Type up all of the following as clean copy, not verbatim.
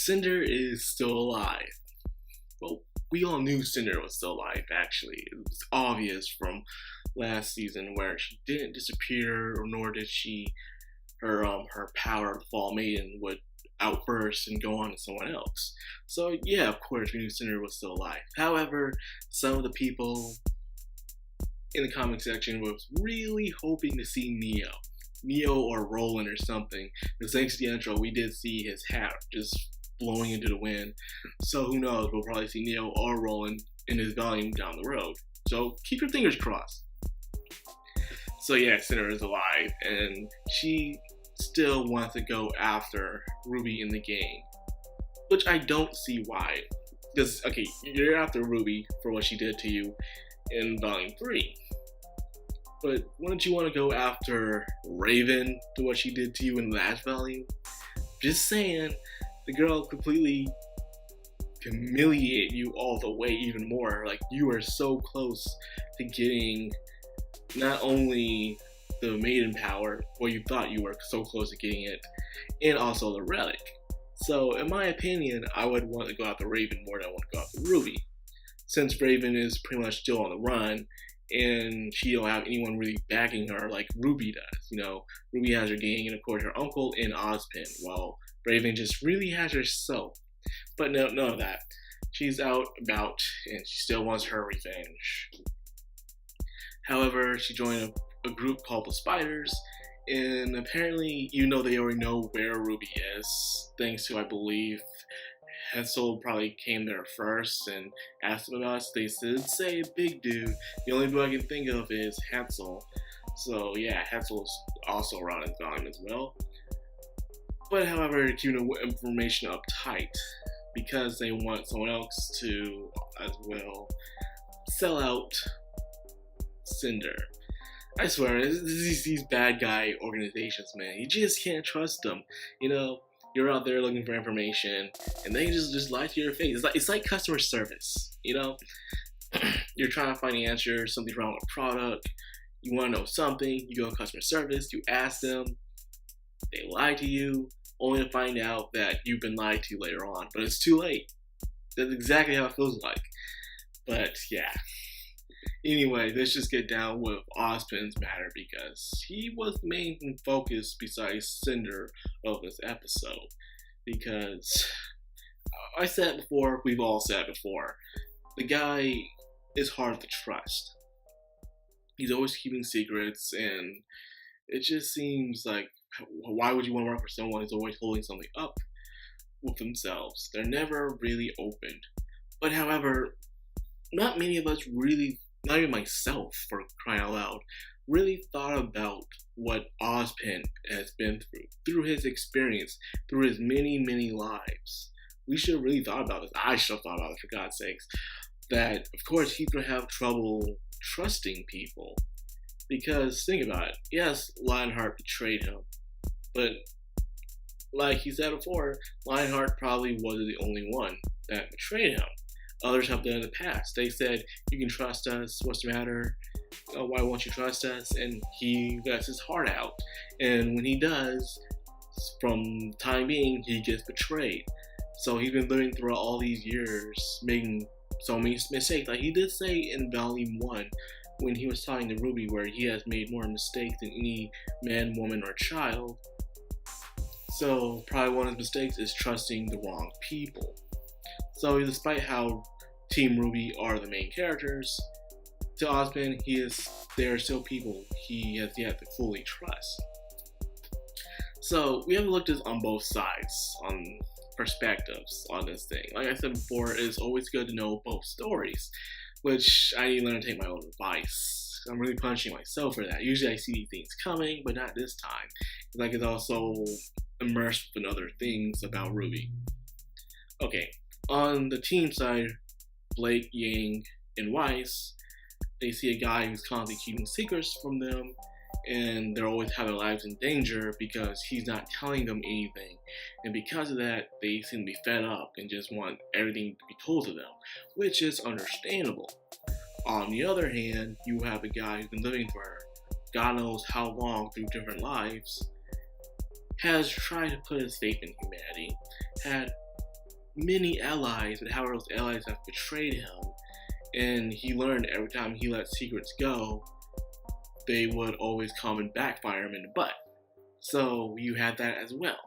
Cinder is still alive. Well, we all knew Cinder was still alive, actually. It was obvious from last season where she didn't disappear, or nor did she her power of the Fall Maiden would outburst and go on to someone else. So yeah, of course we knew Cinder was still alive. However, some of the people in the comic section was really hoping to see Neo or Roland or something. Because thanks to the intro, we did see his hat just blowing into the wind. So who knows, we'll probably see Neo or Roland in his volume down the road. So keep your fingers crossed. So yeah, Cinder is alive, and she still wants to go after Ruby in the game. Which I don't see why. Because, okay, you're after Ruby for what she did to you in Volume 3. But wouldn't you want to go after Raven for what she did to you in the last volume? Just saying, the girl completely humiliated you all the way even more. Like, you were so close to getting not only the maiden power, well, you thought you were so close to getting it, and also the relic. So, in my opinion, I would want to go after Raven more than I want to go after Ruby. Since Raven is pretty much still on the run, and she don't have anyone really backing her like Ruby does. You know, Ruby has her gang, and of course her uncle and Ozpin, while Raven just really has herself. But no, none of that. She's out about, and she still wants her revenge. However, she joined a group called the Spiders, and apparently, even though they already know where Ruby is, thanks to, I believe, Hetzel probably came there first and asked them about us. They did say big dude. The only dude I can think of is Hetzel. So yeah, Hetzel's also around in volume as well. But however, keeping the information uptight because they want someone else to as well sell out Cinder. I swear, these bad guy organizations, man, you just can't trust them. You know, you're out there looking for information, and they just lie to your face. It's like customer service, you know? You're trying to find the answer, something's wrong with a product, you want to know something, you go to customer service, you ask them, they lie to you, only to find out that you've been lied to later on, but it's too late. That's exactly how it feels like. But yeah. Anyway, let's just get down with Ozpin's matter because he was the main focus besides Cinder of this episode. Because I said it before, we've all said it before, the guy is hard to trust. He's always keeping secrets, and it just seems like, why would you want to work for someone who's always holding something up with themselves? They're never really opened. But however, not many of us really, not even myself for crying out loud, really thought about what Ozpin has been through his experience, through his many, many lives. We should have really thought about this. I should have thought about it, for God's sakes. That, of course, he's going to have trouble trusting people. Because, think about it. Yes, Lionheart betrayed him. But, like he said before, Lionheart probably wasn't the only one that betrayed him. Others have done in the past. They said, you can trust us, what's the matter? Why won't you trust us? And he lets his heart out. And when he does, from time being, he gets betrayed. So he's been living throughout all these years, making so many mistakes. Like he did say in Volume 1, when he was talking to RWBY, where he has made more mistakes than any man, woman, or child. So probably one of his mistakes is trusting the wrong people. So despite how Team RWBY are the main characters, to Ozpin, there are still people he has yet to fully trust. So we have looked at this on both sides, on perspectives on this thing. Like I said before, it's always good to know both stories, which I need to learn to take my own advice. I'm really punishing myself for that. Usually I see these things coming, but not this time. Because I could also immerse in other things about RWBY. Okay. On the team side, Blake, Yang, and Weiss, they see a guy who's constantly keeping secrets from them, and they're always having their lives in danger because he's not telling them anything. And because of that, they seem to be fed up and just want everything to be told to them, which is understandable. On the other hand, you have a guy who's been living for God knows how long through different lives, has tried to put his faith in humanity, had many allies, but how those allies have betrayed him. And he learned every time he let secrets go, they would always come and backfire him in the butt. So you had that as well.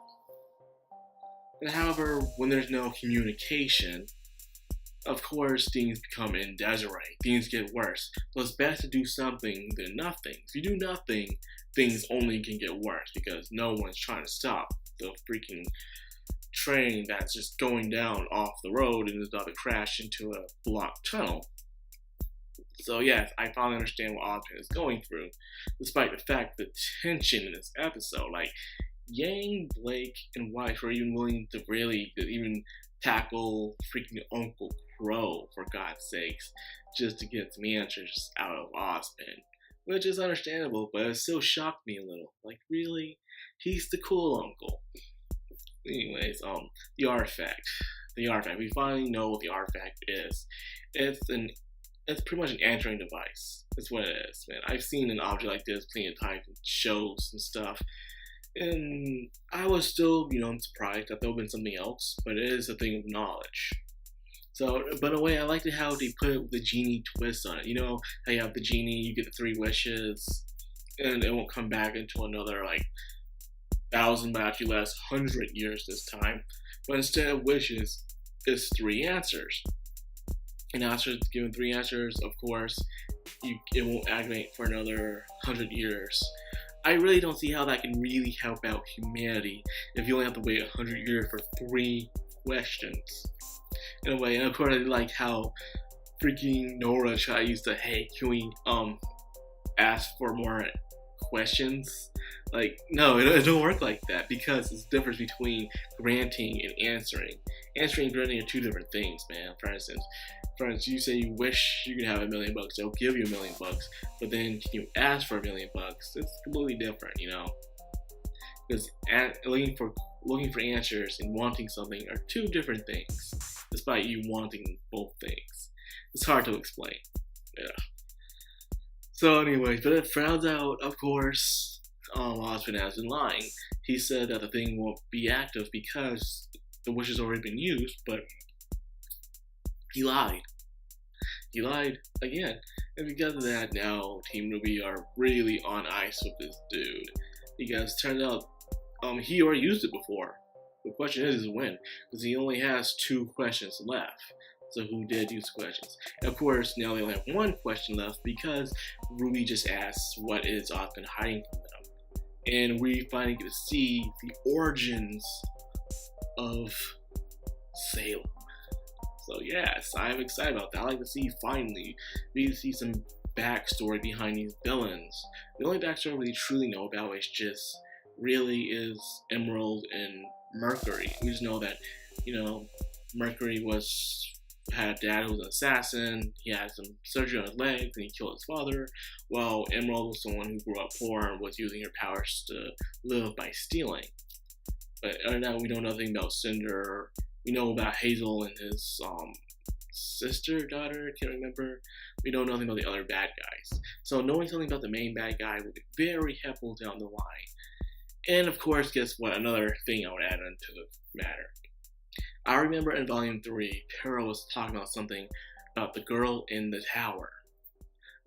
But however, when there's no communication, of course things become indesirate. Things get worse. So it's best to do something than nothing. If you do nothing, things only can get worse because no one's trying to stop the freaking train that's just going down off the road and is about to crash into a blocked tunnel. So yes, I finally understand what Ozpin is going through, despite the fact the tension in this episode. Like, Yang, Blake, and Weiss were even willing to really even tackle freaking Uncle Crow, for God's sakes, just to get some answers out of Ozpin. Which is understandable, but it still shocked me a little. Like, really? He's the cool uncle. Anyways, the artifact. The artifact. We finally know what the artifact is. It's pretty much an answering device. That's what it is, man. I've seen an object like this plenty of times in shows and stuff. And I was still, surprised that there would have been something else, but it is a thing of knowledge. So, but in a way, I liked how they put the genie twist on it. You know, how you have the genie, you get the 3 wishes, and it won't come back until another, 1,000, but actually less, 100 years this time. But instead of wishes, it's 3 answers. And after given 3 answers, of course, it won't activate for another 100 years. I really don't see how that can really help out humanity if you only have to wait 100 years for 3 questions. In a way, and of course I like how freaking Nora used to, hey, can we ask for more questions? Like, no, it don't work like that, because it's the difference between granting and answering. Answering and granting are 2 different things, man. For instance, you say you wish you could have $1 million, they'll give you $1 million, but then can you ask for $1 million? It's completely different, because looking for answers and wanting something are 2 different things, despite you wanting both things. It's hard to explain. Yeah. So anyways, but it turns out, of course, Ozpin has been lying. He said that the thing won't be active because the wish has already been used, but he lied. He lied again. And because of that, now Team RWBY are really on ice with this dude. Because it turns out he already used it before. The question is when, because he only has 2 questions left. So who did use questions? And of course, now they only have 1 question left because RWBY just asked what is Ozpin hiding from them. And we finally get to see the origins of Salem. So yes, I'm excited about that. I like to see finally, we get to see some backstory behind these villains. The only backstory we truly know about is just really is Emerald and Mercury. We just know that, Mercury had a dad who was an assassin. He had some surgery on his legs and he killed his father, while Emerald was someone who grew up poor and was using her powers to live by stealing. But other than that, we know nothing about Cinder. We know about Hazel and his daughter, can't remember. We know nothing about the other bad guys. So knowing something about the main bad guy would be very helpful down the line. And of course, guess what? Another thing I would add into the matter. I remember in Volume 3, Pero was talking about something about the girl in the tower.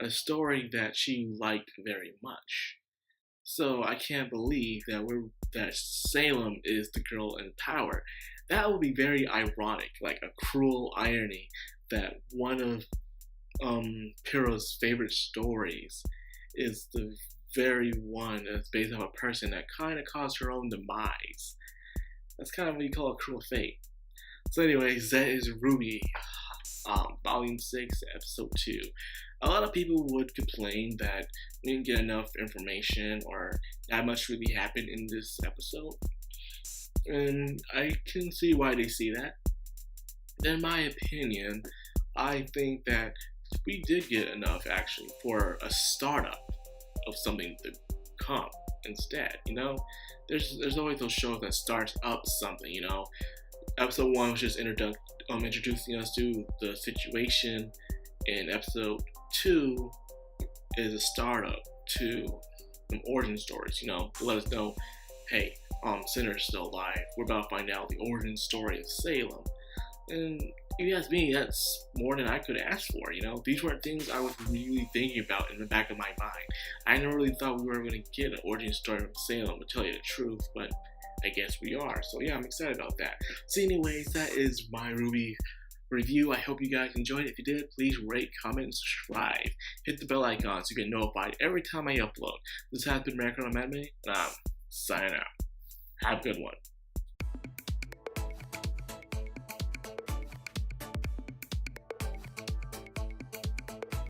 A story that she liked very much. So I can't believe that Salem is the girl in the tower. That would be very ironic, like a cruel irony, that one of Pero's favorite stories is the very one that's based on a person that kind of caused her own demise. That's kind of what you call a cruel fate. So anyways, that is RWBY, Volume 6, Episode 2. A lot of people would complain that we didn't get enough information or not much really happened in this episode. And I can see why they see that. In my opinion, I think that we did get enough actually for a startup of something to come instead, There's always those shows that starts up something, Episode 1 was just introducing us to the situation, and Episode 2 is a startup to some origin stories, to let us know, hey, Cinder is still alive. We're about to find out the origin story of Salem. And if you ask me, that's more than I could ask for, you know? These weren't things I was really thinking about in the back of my mind. I never really thought we were going to get an origin story from Salem, to tell you the truth, but I guess we are. So yeah, I'm excited about that. So anyways, that is my RWBY review. I hope you guys enjoyed. If you did, please rate, comment, and subscribe. Hit the bell icon so you get notified every time I upload. This has been Madcrownxox, and I'm signing out. Have a good one.